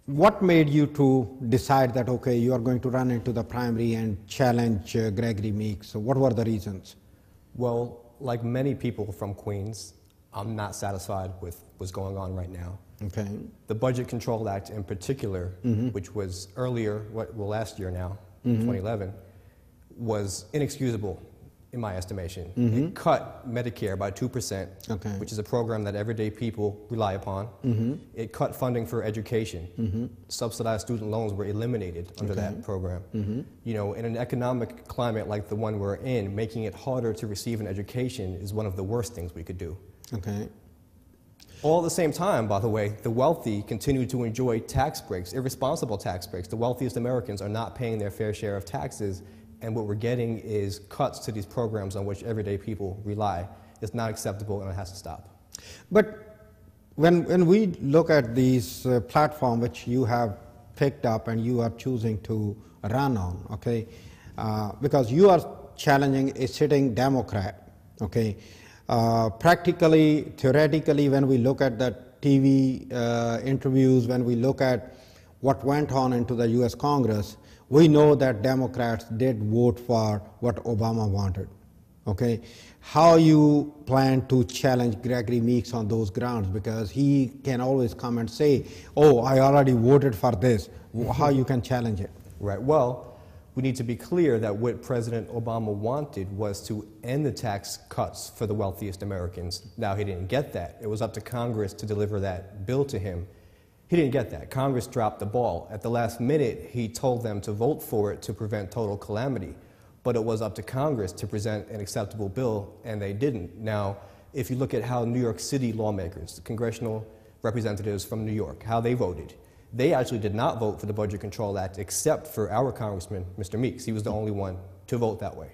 what made you to decide that, okay, you are going to run into the primary and challenge Gregory Meeks? So what were the reasons? Well, like many people from Queens, I'm not satisfied with what's going on right now. Okay. The Budget Control Act in particular, which was earlier, last year now, 2011, was inexcusable in my estimation. It cut Medicare by 2%, which is a program that everyday people rely upon. It cut funding for education. Subsidized student loans were eliminated under that program. You know, in an economic climate like the one we're in, making it harder to receive an education is one of the worst things we could do. Okay. All at the same time, by the way, the wealthy continue to enjoy tax breaks, irresponsible tax breaks. The wealthiest Americans are not paying their fair share of taxes, and what we're getting is cuts to these programs on which everyday people rely. It's not acceptable, and it has to stop. But when we look at these platform which you have picked up and you are choosing to run on, okay, because you are challenging a sitting Democrat, okay, practically, theoretically, when we look at the TV interviews, when we look at what went on into the US Congress, we know that Democrats did vote for what Obama wanted. Okay, how you plan to challenge Gregory Meeks on those grounds? Because he can always come and say, oh, I already voted for this. How you can challenge it? Right, well, we need to be clear that what President Obama wanted was to end the tax cuts for the wealthiest Americans. Now, he didn't get that. It was up to Congress to deliver that bill to him. He didn't get that. Congress dropped the ball. At the last minute, he told them to vote for it to prevent total calamity. But it was up to Congress to present an acceptable bill, and they didn't. Now, if you look at how New York City lawmakers, the congressional representatives from New York, how they voted, they actually did not vote for the Budget Control Act except for our Congressman, Mr. Meeks. He was the only one to vote that way.